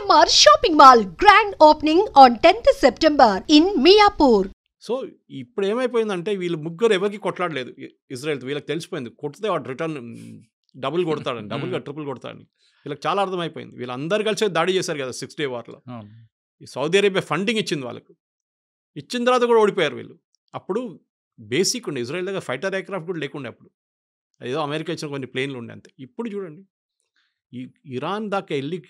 GMR Shopping Mall grand opening on 10th September in Miapur. So ఇప్పుడు ఏమైపోయిందంటే వీళ్ళు ముగ్గురు ఎవరికి కొట్లాడలేదు ఇజ్రాయెల్. వీళ్ళకి తెలిసిపోయింది కొడితే వాడు రిటర్న్ డబుల్ కొడతాడని, డబుల్గా ట్రిపుల్ కొడతాడని వీళ్ళకి చాలా అర్థమైపోయింది. వీళ్ళందరూ కలిసి దాడి చేశారు కదా 6 Day వార్లో. ఈ సౌదీ అరేబియా ఫండింగ్ ఇచ్చింది వాళ్ళకు, ఇచ్చిన తర్వాత కూడా ఓడిపోయారు వీళ్ళు. అప్పుడు బేసిక్ ఉండే ఇజ్రాయెల్ దగ్గర ఫైటర్ ఎయిర్క్రాఫ్ట్ కూడా లేకుండే అప్పుడు, ఏదో అమెరికా ఇచ్చిన కొన్ని ప్లేన్లు ఉండే అంతే. ఇప్పుడు చూడండి ఈ ఇరాన్ దాకా వెళ్ళి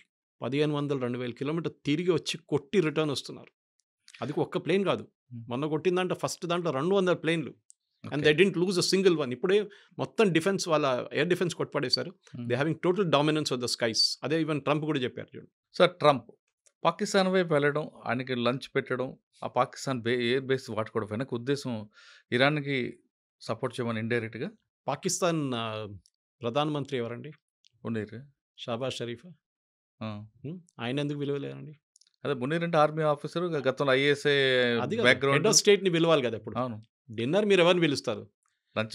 1500-2000 కిలోమీటర్ తిరిగి వచ్చి కొట్టి రిటర్న్ వస్తున్నారు. అది ఒక్క ప్లేన్ కాదు, మొన్న కొట్టిందంటే ఫస్ట్ దాంట్లో 200 ప్లేన్లు. And they didn't lose a single one. ఇప్పుడే మొత్తం డిఫెన్స్ వాళ్ళ ఎయిర్ డిఫెన్స్ కొట్టుపడేశారు. They having total dominance of the skies. అదే ఈవెన్ ట్రంప్ కూడా చెప్పారు చూడండి. సార్ ట్రంప్ పాకిస్తాన్ వైపు వెళ్ళడం, ఆయనకి లంచ్ పెట్టడం, ఆ పాకిస్తాన్ ఎయిర్ బేస్ వాడుకోవడం వెనక ఉద్దేశం ఇరాన్కి సపోర్ట్ చేయమని ఇండైరెక్ట్గా. పాకిస్తాన్ ప్రధానమంత్రి ఎవరండి? మునీర్. షాబాజ్ షరీఫ్. ఆయన ఎందుకు విలువలేరండి? అదే మునీర్ అంటే ఆర్మీ ఆఫీసర్, గతంలో ఐఏఎస్ఐ అది బ్యాక్గ్రౌండ్. హెడ్ ఆఫ్ స్టేట్ని పిలవాలి కదా. ఇప్పుడు అవును, డిన్నర్ మీరు ఎవరిని పిలుస్తారు? లంచ్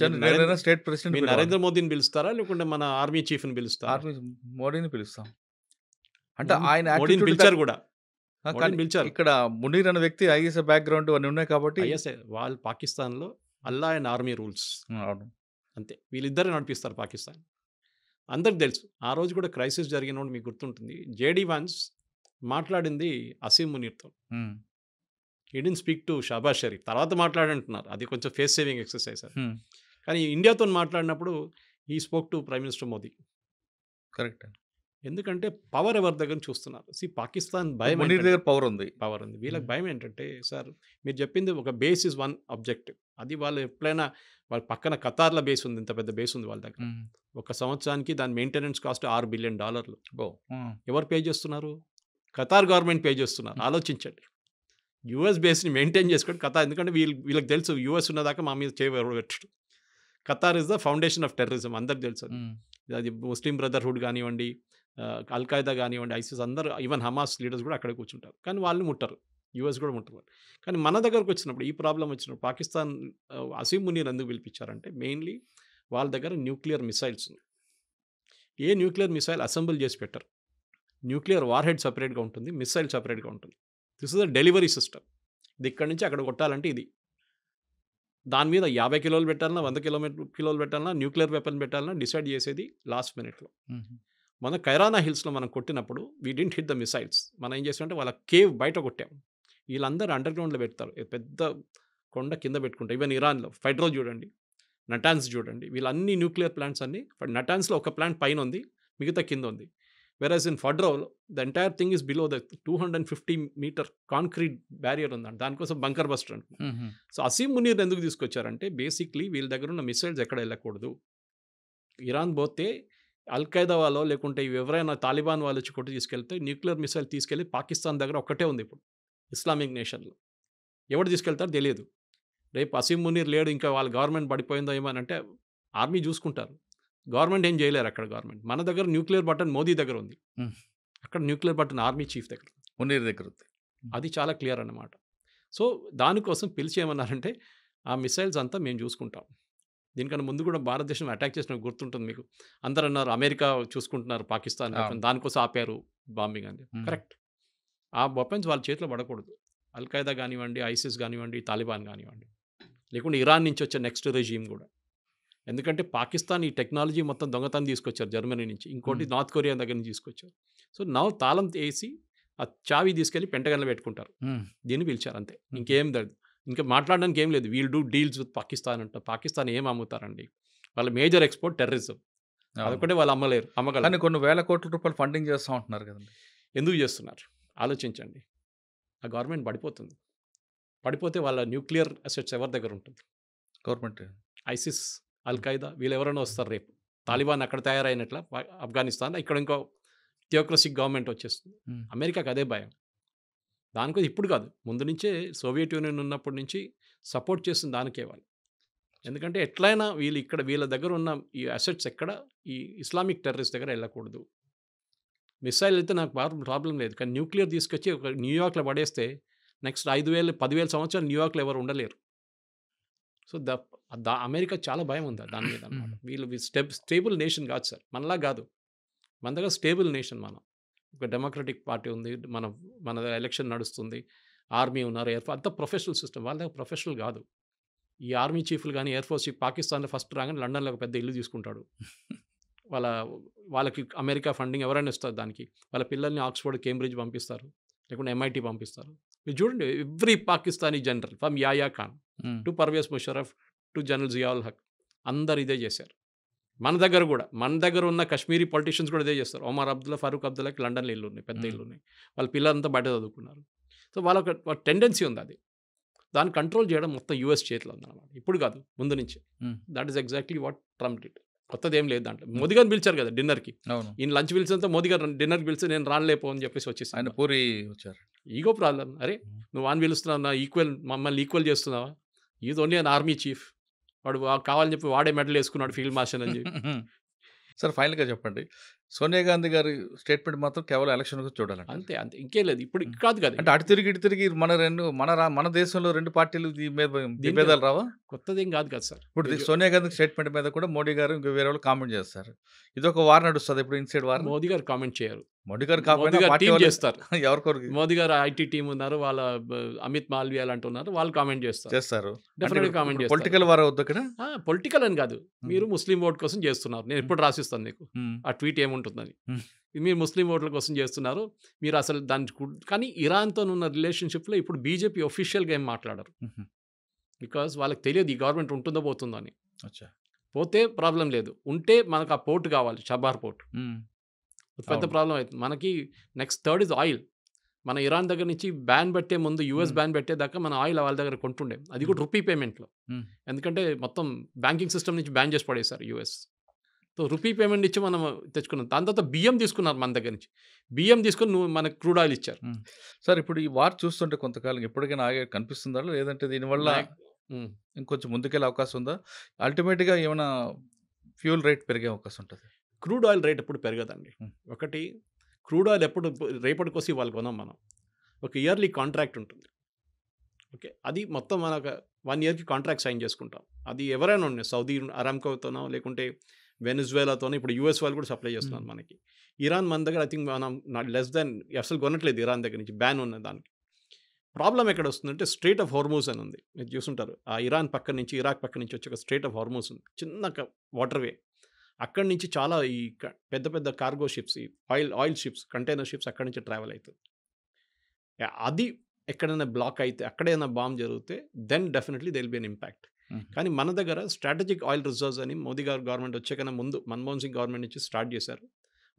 స్టేట్ ప్రెసిడెంట్ మీరు నరేంద్ర మోదీని పిలుస్తారా, లేకుంటే మన ఆర్మీ చీఫ్ని పిలుస్తారా? ఆర్మీ మోడీని పిలుస్తాం. అంటే ఆయన మోడీని పిలిచారు కూడా, పిలిచారు. ఇక్కడ మునీర్ అనే వ్యక్తి ఐఎస్ఐ బ్యాక్గ్రౌండ్ అన్ని ఉన్నాయి కాబట్టి ఐఎస్ఐ వాళ్ళు పాకిస్తాన్లో అల్లా అండ్ ఆర్మీ రూల్స్ అంతే, వీళ్ళిద్దరే నడిపిస్తారు పాకిస్తాన్. అందరికి తెలుసు. ఆ రోజు కూడా క్రైసిస్ జరిగినప్పుడు మీకు గుర్తుంటుంది, జేడీ వాన్స్ మాట్లాడింది అసీం మునీర్తో. He didn't speak to Shahbaz Sharif. తర్వాత మాట్లాడంటున్నారు, అది కొంచెం ఫేస్ సేవింగ్ ఎక్సర్సైజ్. కానీ ఇండియాతో మాట్లాడినప్పుడు ఈ spoke to prime minister Modi. Correct. ఎందుకంటే పవర్ ఎవరి దగ్గర చూస్తున్నారు. పాకిస్తాన్ భయం, మునీర్ దగ్గర పవర్ ఉంది. వీళ్ళకి భయం ఏంటంటే, సార్ మీరు చెప్పింది ఒక బేస్ ఇస్ వన్ ఆబ్జెక్టివ్. అది వాళ్ళు ఎప్పుడైనా వాళ్ళ పక్కన ఖతార్లో బేస్ ఉంది, ఇంత పెద్ద బేస్ ఉంది వాళ్ళ దగ్గర. ఒక సంవత్సరానికి దాని మెయింటెనెన్స్ కాస్ట్ $6 బిలియన్. ఎవరు పే చేస్తున్నారు? ఖతార్ గవర్నమెంట్ పే చేస్తున్నారు. ఆలోచించండి. యూఎస్ బేస్ని మెయింటైన్ చేసుకోండి ఖతార్. ఎందుకంటే వీళ్ళకి తెలుసు యూఎస్ ఉన్నదాకా మా మీద చేయబెట్టడు. Qatar is the foundation of terrorism, అందరికి తెలుసు. అది ముస్లిం బ్రదర్హుడ్ కానివ్వండి, అల్ఖైదా కానివ్వండి, ఐసిస్, అందరూ ఈవెన్ హమాస్ లీడర్స్ కూడా అక్కడే కూర్చుంటారు. కానీ వాళ్ళు ముట్టరు, యూఎస్ కూడా ముట్టరు. కానీ మన దగ్గరకు వచ్చినప్పుడు ఈ ప్రాబ్లం వచ్చినప్పుడు పాకిస్తాన్ అసీం మునీర్ ఎందుకు పిలిపించారంటే, మెయిన్లీ వాళ్ళ దగ్గర న్యూక్లియర్ మిసైల్స్ ఉన్నాయి. ఏ న్యూక్లియర్ మిసైల్ అసెంబుల్ చేసి పెట్టరు. న్యూక్లియర్ వార్ హెడ్ సపరేట్గా ఉంటుంది, మిసైల్ సపరేట్గా ఉంటుంది. This is the delivery system. ఇది ఇక్కడి నుంచి అక్కడ కొట్టాలంటే ఇది. దాని మీద 50 కిలోలు పెట్టాలన్నా, 100 కిలోలు పెట్టాలన్నా, న్యూక్లియర్ వెపన్ పెట్టాలన్నా డిసైడ్ చేసేది లాస్ట్ మినిట్లో. మన కైరానా హిల్స్లో మనం కొట్టినప్పుడు we didn't hit the missiles. మనం ఏం చేసామంటే వాళ్ళ కేవ్ బయట కొట్టాం. వీళ్ళందరూ అండర్ గ్రౌండ్లో పెడతారు, పెద్ద కొండ కింద పెట్టుకుంటారు. ఈవెన్ ఇరాన్లో ఫైడ్రో చూడండి, నటాన్స్ చూడండి, వీళ్ళన్ని న్యూక్లియర్ ప్లాంట్స్ అన్ని. నటాన్స్లో ఒక ప్లాంట్ పైన ఉంది, మిగతా కింద ఉంది. వెరాజ్ ఇన్ ఫడ్రో the entire thing is below the 250 metre concrete barrier ఉందండి. దానికోసం బంకర్ బస్టర్ అంటున్నారు. సో అసీం మునీర్ ఎందుకు తీసుకొచ్చారంటే, బేసిక్లీ వీళ్ళ దగ్గర ఉన్న మిసైల్స్ ఎక్కడ వెళ్ళకూడదు. ఇరాన్ పోతే అల్ఖైదా వాళ్ళు, లేకుంటే ఎవరైనా తాలిబాన్ వాళ్ళు వచ్చి కొట్టి తీసుకెళ్తే న్యూక్లియర్ మిసైల్ తీసుకెళ్ళి పాకిస్తాన్ దగ్గర ఒక్కటే ఉంది ఇప్పుడు ఇస్లామిక్ నేషన్లో. ఎవరు తీసుకెళ్తారో తెలియదు. రేపు అసీం మునీర్ లేడు, ఇంకా వాళ్ళ గవర్నమెంట్ పడిపోయిందో ఏమనంటే ఆర్మీ చూసుకుంటారు, గవర్నమెంట్ ఏం చేయలేరు అక్కడ. గవర్నమెంట్ మన దగ్గర న్యూక్లియర్ బటన్ మోదీ దగ్గర ఉంది, అక్కడ న్యూక్లియర్ బటన్ ఆర్మీ చీఫ్ దగ్గర, మునీర్ దగ్గర ఉంది. అది చాలా క్లియర్ అన్నమాట. సో దానికోసం పిలిచి ఏమన్నారంటే, ఆ మిసైల్స్ అంతా మేము చూసుకుంటాం. దీనికన్నా ముందు కూడా భారతదేశం అటాక్ చేసిన గుర్తుంటుంది మీకు. అందరూ అన్నారు అమెరికా చూసుకుంటున్నారు పాకిస్తాన్, దానికోసం ఆపారు బాంబింగ్ అని. కరెక్ట్. ఆ వెపన్స్ వాళ్ళ చేతిలో పడకూడదు. అల్ఖైదా కానివ్వండి, ఐసిస్ కానివ్వండి, తాలిబాన్ కానివ్వండి, లేకుంటే ఇరాన్ నుంచి వచ్చే నెక్స్ట్ రెజీమ్ కూడా. ఎందుకంటే పాకిస్తాన్ ఈ టెక్నాలజీ మొత్తం దొంగతనం తీసుకొచ్చారు జర్మనీ నుంచి, ఇంకోటి నార్త్ కొరియా దగ్గర నుంచి తీసుకొచ్చారు. సో నవ్వు తాళం వేసి ఆ చావి తీసుకెళ్ళి పెంటగన్లో పెట్టుకుంటారు. దీన్ని పిలిచారు అంతే, ఇంకేం లేదు. ఇంకా మాట్లాడడానికి ఏం లేదు. We'll do deals with Pakistan అంట. పాకిస్తాన్ ఏం అమ్ముతారండి? వాళ్ళ మేజర్ ఎక్స్పోర్ట్ టెర్రరిజం. అదొకటే వాళ్ళు అమ్మగలరు. కానీ కొన్ని వేల కోట్ల రూపాయలు ఫండింగ్ చేస్తూ ఉంటున్నారు కదండి. ఎందుకు చేస్తున్నారు ఆలోచించండి. ఆ గవర్నమెంట్ పడిపోతుంది. పడిపోతే వాళ్ళ న్యూక్లియర్ అసెట్స్ ఎవరి దగ్గర ఉంటుంది? గవర్నమెంట్. ఐసిస్, అల్ఖైదా వీళ్ళు ఎవరైనా వస్తారు రేపు. తాలిబాన్ అక్కడ తయారైనట్ల ఆఫ్ఘనిస్తాన్, ఇక్కడ ఇంకో థియోక్రసిక్ గవర్నమెంట్ వచ్చేస్తుంది. అమెరికాకి అదే భయం. దానికోసం ఇప్పుడు కాదు, ముందు నుంచే సోవియట్ యూనియన్ ఉన్నప్పటి నుంచి సపోర్ట్ చేస్తుంది దానికే వాళ్ళు. ఎందుకంటే ఎట్లయినా వీళ్ళ దగ్గర ఉన్న ఈ అసెట్స్ ఎక్కడ ఈ ఇస్లామిక్ టెర్రరిస్ట్ దగ్గర వెళ్ళకూడదు. మిసైల్ అయితే నాకు ప్రాబ్లం లేదు, కానీ న్యూక్లియర్ తీసుకొచ్చి ఒక న్యూయార్క్లో పడేస్తే నెక్స్ట్ 5,000-10,000 సంవత్సరాలు న్యూయార్క్లో ఎవరు ఉండలేరు. సో అమెరికా చాలా భయం ఉంది దాని మీద అనమాట. వీళ్ళు స్టేబుల్ నేషన్ కాదు సార్, మనలా కాదు. మన దగ్గర స్టేబుల్ నేషన్ మనం. ఒక డెమోక్రటిక్ పార్టీ ఉంది, మన ఎలక్షన్ నడుస్తుంది, ఆర్మీ ఉన్నారు, ఎయిర్ ఫోర్స్, అంతా ప్రొఫెషనల్ సిస్టమ్. వాళ్ళ దగ్గర ప్రొఫెషనల్ కాదు. ఈ ఆర్మీ చీఫ్లు కానీ ఎయిర్ ఫోర్స్ చీఫ్ పాకిస్తాన్లో ఫస్ట్ రాగానే లండన్లో ఒక పెద్ద ఇల్లు తీసుకుంటాడు. వాళ్ళకి అమెరికా ఫండింగ్ ఎవరైనా ఇస్తారు దానికి. వాళ్ళ పిల్లల్ని ఆక్స్ఫర్డ్, కేంబ్రిడ్జ్ పంపిస్తారు, లేకుంటే MIT పంపిస్తారు. మీరు చూడండి, every Pakistani general from Yahya Khan to Pervez Musharraf to general Ziaul Haq అందరు ఇదే చేశారు. మన దగ్గర ఉన్న కశ్మీరీ పొలిటీషియన్స్ కూడా ఇదే చేస్తారు. ఒమర్ అబ్దుల్లా, ఫరూక్ అబ్దుల్లాకి లండన్లో ఇల్లు ఉన్నాయి, పెద్ద ఇల్లు ఉన్నాయి. వాళ్ళ పిల్లలంతా బయట చదువుకున్నారు. సో వాళ్ళకి టెండెన్సీ ఉంది. అది దాన్ని కంట్రోల్ చేయడం మొత్తం US చేతిలో ఉందన్నమాట. ఇప్పుడు కాదు, ముందు నుంచి. That is exactly what Trump did. కొత్తది ఏం లేదు దాంట్లో. మోదీ గారిని పిలిచారు కదా డిన్నర్కి. ఈయన లంచ్ పిలిచినంత మోదీ గారు డిన్నర్కి పిలిచి నేను రాలేపో అని చెప్పేసి వచ్చేసి ఆయన పూరి వచ్చారు. Ego problem. అరే నువ్వు వాని పిలుస్తున్నావు, నా మమ్మల్ని ఈక్వల్ చేస్తున్నావా? Is only an army chief. వాడు కావాలని చెప్పి వాడే మెడల్ వేసుకున్నాడు ఫీల్డ్ మార్షల్ అని చెప్పి. సార్ ఫైనల్గా చెప్పండి, సోనియా గాంధీ గారి స్టేట్మెంట్ మాత్రం కేవలం ఎలక్షన్ చూడాలంటే అంతే ఇంకేం లేదు. ఇప్పుడు కాదు కదా, అంటే అటు తిరిగి ఇటు తిరిగి మన దేశంలో 2 పార్టీలు విభేదాలు రావా? కొత్తది ఏం కాదు కదా సార్. ఇప్పుడు సోనియా గాంధీ స్టేట్మెంట్ మీద కూడా మోడీ గారు ఇంకా వేరే వాళ్ళు కామెంట్ చేస్తారు. ఇది ఒక వార్ నడుస్తుంది. ఇప్పుడు ఇన్సైడ్ వార్. మోదీ గారు కామెంట్ చేయరు. మోడీ గారు కామెంట్ చేస్తారు. ఎవరికొరకు మోదీ గారు IT టీం ఉన్నారు, వాళ్ళ అమిత్ మాల్వియా అంటున్నారు, వాళ్ళు కామెంట్ చేస్తారు. డెఫినెట్గా కామెంట్ చేస్తారు. పొలిటికల్ వార్ అవుతుంది ఇక్కడ. పొలిటికల్ అని కాదు, మీరు ముస్లిం ఓట్ కోసం చేస్తున్నారు. నేను ఎప్పుడు రాసిస్తాను మీకు ఆ ట్వీట్ ఏముంటుందని. మీరు ముస్లిం ఓట్ల కోసం చేస్తున్నారు, మీరు అసలు కానీ ఇరాన్తో ఉన్న రిలేషన్షిప్లో ఇప్పుడు బీజేపీ ఒఫీషియల్గా ఏం మాట్లాడరు. బికాజ్ వాళ్ళకి తెలియదు ఈ గవర్నమెంట్ ఉంటుందో పోతుందో అని. పోతే ప్రాబ్లం లేదు, ఉంటే మనకు ఆ పోర్ట్ కావాలి, షబార్ పోర్ట్. పెద్ద ప్రాబ్లం అవుతుంది మనకి. Next third is oil. మన ఇరాన్ దగ్గర నుంచి బ్యాన్ పెట్టే ముందు US బ్యాన్ పెట్టేదాకా మన ఆయిల్ వాళ్ళ దగ్గర కొంటుండే, అది కూడా రూపీ పేమెంట్లో. ఎందుకంటే మొత్తం బ్యాంకింగ్ సిస్టమ్ నుంచి బ్యాన్ చేసి పడేశారు US. సో రూపీ పేమెంట్ ఇచ్చి మనం తెచ్చుకున్నాం. దాని తర్వాత బియ్యం తీసుకున్నారు మన దగ్గర నుంచి. బియ్యం తీసుకుని మనకు క్రూడ్ ఆయిల్ ఇచ్చారు. సార్ ఇప్పుడు ఈ వార్ చూస్తుంటే కొంతకాలం ఎప్పటికైనా ఆగే కనిపిస్తుందా, లేదంటే దీనివల్ల ఇంకొంచెం ముందుకెళ్ళే అవకాశం ఉందా? అల్టిమేట్గా ఏమైనా ఫ్యూల్ రేట్ పెరిగే అవకాశం ఉంటుంది? క్రూడ్ ఆయిల్ రేట్ ఎప్పుడు పెరగదండి. ఒకటి, క్రూడ్ ఆయిల్ ఎప్పుడు రేపటి కోసం వాళ్ళు కొనాం మనం. ఒక ఇయర్లీ కాంట్రాక్ట్ ఉంటుంది. ఓకే, అది మొత్తం మనకు 1 yearకి కాంట్రాక్ట్ సైన్ చేసుకుంటాం. అది ఎవరైనా ఉన్నాయి, సౌదీ అరామ్కోతోనో లేకుంటే వెనిజువేలాతోనో. ఇప్పుడు US వాళ్ళు కూడా సప్లై చేస్తున్నారు మనకి. ఇరాన్ మన దగ్గర ఐ థింక్ మనం లెస్ దాన్ అసలు కొనట్లేదు ఇరాన్ దగ్గర నుంచి, బ్యాన్ ఉన్న దానికి. ప్రాబ్లం ఎక్కడ వస్తుందంటే స్ట్రేట్ ఆఫ్ హార్మూజ్ అని ఉంది, మీరు చూసుంటారు. ఆ ఇరాన్ పక్క నుంచి, ఇరాక్ పక్క నుంచి వచ్చే ఒక స్ట్రేట్ ఆఫ్ హార్మూజ్ ఉంది, చిన్న వాటర్వే. అక్కడి నుంచి చాలా ఈ పెద్ద పెద్ద కార్గో షిప్స్, ఈ ఆయిల్ షిప్స్, కంటైనర్ షిప్స్ అక్కడి నుంచి ట్రావెల్ అవుతుంది. అది ఎక్కడైనా బ్లాక్ అయితే, అక్కడైనా బాంబ్ జరిగితే then definitely they will be an impact. కానీ మన దగ్గర స్ట్రాటజిక్ ఆయిల్ రిజర్వ్స్ అని మోదీ గారు గవర్నమెంట్ వచ్చేకన్నా ముందు మన్మోహన్ సింగ్ గవర్నమెంట్ నుంచి స్టార్ట్ చేశారు.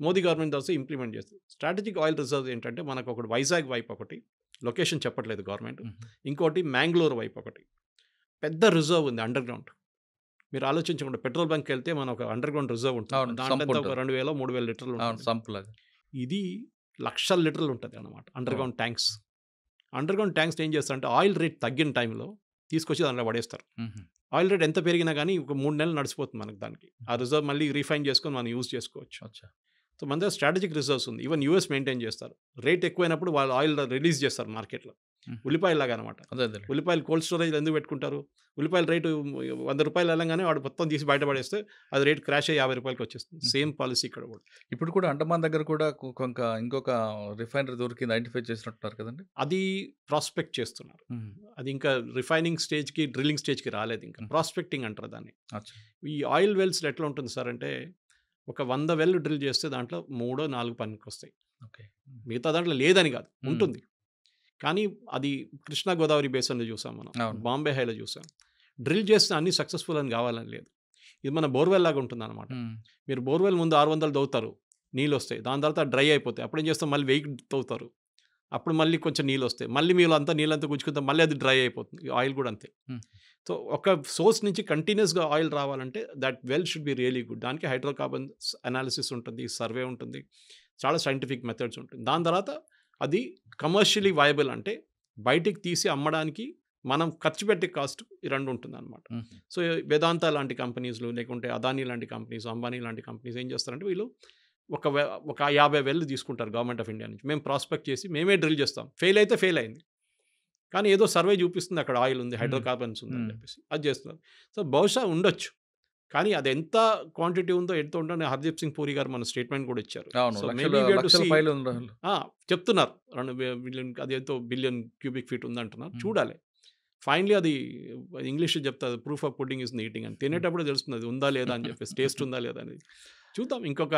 మోదీ గవర్నమెంట్ తర్వాత ఇంప్లిమెంట్ చేస్తారు. స్ట్రాటజిక్ ఆయిల్ రిజర్వ్స్ ఏంటంటే మనకు ఒకటి వైజాగ్ వైపు ఒకటి, లొకేషన్ చెప్పట్లేదు గవర్నమెంట్, ఇంకోటి మ్యాంగ్లూర్ వైపు ఒకటి పెద్ద రిజర్వ్ ఉంది అండర్ గ్రౌండ్. మీరు ఆలోచించకుండా పెట్రోల్ బంక్ వెళ్తే మన ఒక అండర్ గ్రౌండ్ రిజర్వ్ ఉంటుంది, దాంట్లో ఒక 2000-3000 లీటర్లు ఉంటుంది. ఇది 1,00,000 లీటర్లు ఉంటుంది అన్నమాట under ground tanks. Under ground tanks ఏం చేస్తారంటే ఆయిల్ రేట్ తగ్గిన టైంలో తీసుకొచ్చి దాంట్లో పడేస్తారు. ఆయిల్ రేట్ ఎంత పెరిగినా కానీ ఒక 3 నెలలు నడిచిపోతుంది మనకు. దానికి ఆ రిజర్వ్ మళ్ళీ రీఫైన్ చేసుకొని మనం యూజ్ చేసుకోవచ్చు. సో మన దగ్గర స్ట్రాటజిక్ రిజర్వ్స్ ఉంది. ఈవెన్ US మెయింటైన్ చేస్తారు. రేట్ ఎక్కువైనప్పుడు వాళ్ళు ఆయిల్ రిలీజ్ చేస్తారు మార్కెట్లో, ఉల్లిపాయలాగా అనమాట. ఉల్లిపాయలు కోల్డ్ స్టోరేజ్ ఎందుకు పెట్టుకుంటారు? ఉల్లిపాయల రేటు 100 రూపాయలు వెళ్ళగానే వాడు మొత్తం తీసి బయట పడేస్తే అది రేట్ క్రాష్ అయ్యి 50 రూపాయలకి వచ్చేస్తుంది. సేమ్ పాలసీ ఇక్కడ కూడా. ఇప్పుడు కూడా అండమాన్ దగ్గర కూడా ఇంకొక రిఫైనరీ దొరికింది, ఐడెంటిఫై చేసినట్టున్నారు కదండి. అది ప్రాస్పెక్ట్ చేస్తున్నారు. అది ఇంకా రిఫైనింగ్ స్టేజ్కి, డ్రిల్లింగ్ స్టేజ్కి రాలేదు, ఇంకా ప్రాస్పెక్టింగ్ అంటారు దాన్ని. ఈ ఆయిల్ వెల్స్లో ఎట్లా ఉంటుంది సార్ అంటే, ఒక 100 వెల్ డ్రిల్ చేస్తే దాంట్లో 3-4 పనికి వస్తాయి. మిగతా దాంట్లో లేదని కాదు, ఉంటుంది. కానీ అది కృష్ణా గోదావరి బేసిన్లో చూసాం మనం, బాంబే హైలో చూసాం. డ్రిల్ చేస్తే అన్ని సక్సెస్ఫుల్ అని కావాలని లేదు. ఇది మన బోర్వెల్ లాగా ఉంటుంది అనమాట. మీరు బోర్వెల్ ముందు 600 తవ్వుతారు, నీళ్ళు వస్తాయి. దాని తర్వాత డ్రై అయిపోతాయి. అప్పుడేం చేస్తాం, మళ్ళీ 1000 తవ్వుతారు, అప్పుడు మళ్ళీ కొంచెం నీళ్ళు వస్తాయి. మళ్ళీ మీరు నీళ్ళంతా గుంజుకుంటాం, మళ్ళీ అది డ్రై అయిపోతుంది. ఆయిల్ కూడా అంతే. సో ఒక సోర్స్ నుంచి కంటిన్యూస్గా ఆయిల్ రావాలంటే that well should be really good. దానికి హైడ్రోకార్బన్ అనాలిసిస్ ఉంటుంది, సర్వే ఉంటుంది, చాలా సైంటిఫిక్ మెథడ్స్ ఉంటుంది. దాని తర్వాత అది కమర్షియలీ వయబుల్ అంటే బయటికి తీసి అమ్మడానికి మనం ఖర్చు పెట్టే కాస్ట్ ఈ 2 ఉంటుంది అనమాట. సో వేదాంత లాంటి కంపెనీస్లు, లేకుంటే అదానీ లాంటి కంపెనీస్, అంబానీ లాంటి కంపెనీస్ ఏం చేస్తారంటే వీళ్ళు ఒక 50 వెల్ తీసుకుంటారు గవర్నమెంట్ ఆఫ్ ఇండియా నుంచి. మేము ప్రాస్పెక్ట్ చేసి మేమే డ్రిల్ చేస్తాం. ఫెయిల్ అయితే ఫెయిల్ అయింది, కానీ ఏదో సర్వే చూపిస్తుంది అక్కడ ఆయిల్ ఉంది, హైడ్రోకార్బన్స్ ఉంది అని చెప్పేసి అది చేస్తున్నారు. సో బహుశా ఉండొచ్చు, కానీ అది ఎంత క్వాంటిటీ ఉందో ఎంత ఉందో అని హర్దీప్ సింగ్ పూరి గారు మన స్టేట్మెంట్ కూడా ఇచ్చారు. అవును. సో లక్షల మేబీ వి హావ్ టు లక్షల సీ పైలు ఉండాలి. చెప్తున్నారు 2 బిలియన్ అదేంతో బిలియన్ క్యూబిక్ ఫీట్ ఉందంటున్నారు. హ్మ్. చూడాలి. ఫైనలీ అది ఇంగ్లీష్‌లో చెప్తారు proof of pudding is the eating అని. తినేటప్పుడు తెలుస్తుంది అది ఉందా లేదా అని చెప్పేసి టేస్ట్ ఉందా లేదా అనేది. చూద్దాం ఇంకొక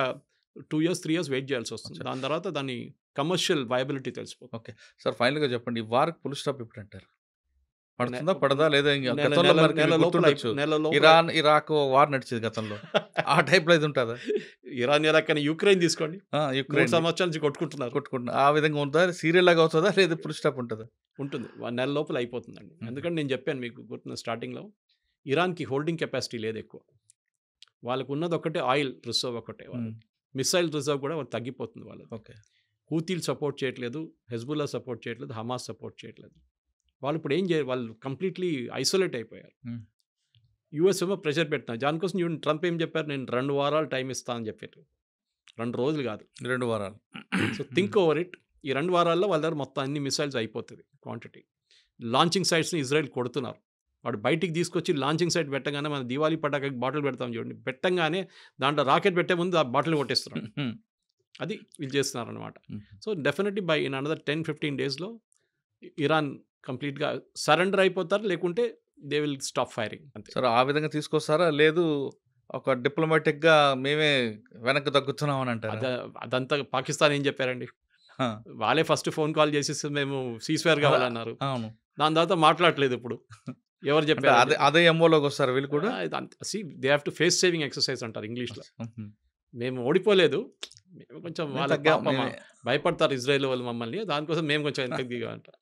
2 ఇయర్స్ 3 ఇయర్స్ వెయిట్ చేయాల్సి వస్తుంది. అచ్చా. దాని తర్వాత దాని కమర్షియల్ వయబిలిటీ తెలిసిపోతుంది. ఓకే. సార్ ఫైనల్‌గా చెప్పండి. ఈ వార్‌కి ఫుల్ స్టాప్ ఎప్పుడంటారు? పడుతుందా? నె పడదా? లేదా ఇంక నెల గతంలో నెల మనకి నెల మీకు లోపల గుర్తుండొచ్చు. నెల లోపల ఇరాన్, ఇరాక్ వార్ నడిచేది గతంలో. ఆ టైప్‌లో ఇది ఉంటదా? ఇరాన్ ఇరాక్ అని యుక్రెయిన్ తీసుకోండి. 3 యుక్రెయిన్ సంవత్సరాల నుంచి కొట్టుకుంటున్నారు. కొట్టుకుంటున్నా. ఆ విధంగా ఉందా? సీరియల్ లాగా అవుతదా? లేదా ఫుల్ స్టాప్ ఉంటదా? ఉంటుంది. నెల లోపల అయిపోతుందండి. హుహు. ఎందుకంటే నేను చెప్పాను మీకు గుర్తున్న స్టార్టింగ్‌లో ఇరాన్‌కి హోల్డింగ్ కెపాసిటీ లేదు ఎక్కువ. వాళ్ళకున్నది ఒకటే ఆయిల్ రిజర్వ్ ఒకటే హ్మ్. వాళ్ళది. మిసైల్ రిజర్వ్ కూడా తగ్గిపోతుంది వాళ్ళది. ఓకే. హూతీలు సపోర్ట్ చేయట్లేదు, హెజ్బుల్లా సపోర్ట్ చేయట్లేదు, హమాస్ సపోర్ట్ చేయట్లేదు. వాళ్ళు ఇప్పుడు ఏం చేయాలి? వాళ్ళు కంప్లీట్లీ ఐసోలేట్ అయిపోయారు. హ్మ్. యూఎస్ ఏమో ప్రెషర్ పెడుతున్నారు. దానికోసం చూడండి ట్రంప్ ఏం చెప్పారు? నేను 2 వారాలు టైం ఇస్తా అని చెప్పారు. 2 రోజులు కాదు. 2 వారాలు. So think over it. ఈ 2 వారాల్లో వాళ్ళ దగ్గర మొత్తం అన్ని మిసైల్స్ అయిపోతుంది క్వాంటిటీ. లాంచింగ్ సైట్స్ని ఇజ్రాయెల్ కొడుతున్నారు. వాడు బయటికి తీసుకొచ్చి లాంచింగ్ సైట్ పెట్టగానే మన దివాళీ పటాకకి బాటిల్ పెడతాం చూడండి. పెట్టంగానే దాంట్లో రాకెట్ పెట్టే ముందు ఆ బాటిల్ కొట్టేస్తున్నాడు. హ్మ్. అది వీళ్ళు చేస్తున్నారనమాట. హ్మ్. So definitely by in another 10-15 డేస్లో ఇరాన్ కంప్లీట్గా సరెండర్ అయిపోతారు, లేకుంటే దే విల్ స్టాప్ ఫైరింగ్ అంతే. సరే ఆ విధంగా తీసుకొస్తారా? లేదు ఒక డిప్లొమాటిక్‌గా మేమే వెనక్కి తగ్గుతున్నాం అని అంటారా? అదంతా పాకిస్తాన్ ఏం చెప్పారండి? ఆ! వాళ్ళే ఫస్ట్ ఫోన్ కాల్ చేసేసి మేము సీజ్‌ఫైర్ కావాలన్నారు. అవును. దాని తర్వాత మాట్లాడలేదు ఇప్పుడు. ఎవరు అంటే చెప్పారు? అదే అదే ఎంఓలోకి వస్తారు వీళ్ళు కూడా? They have to face saving exercise అంటారు ఇంగ్లీష్‌లో. హుహు. మేము ఓడిపోలేదు. మేము కొంచెం మేము వాళ్ళకి తగ్గాం. పాపం మేమే భయపడతారు ఇజ్రాయెల్ వాళ్ళు మమ్మల్ని. దానికోసం మేము కొంచెం వెనక్కి దిగాం అంటారు.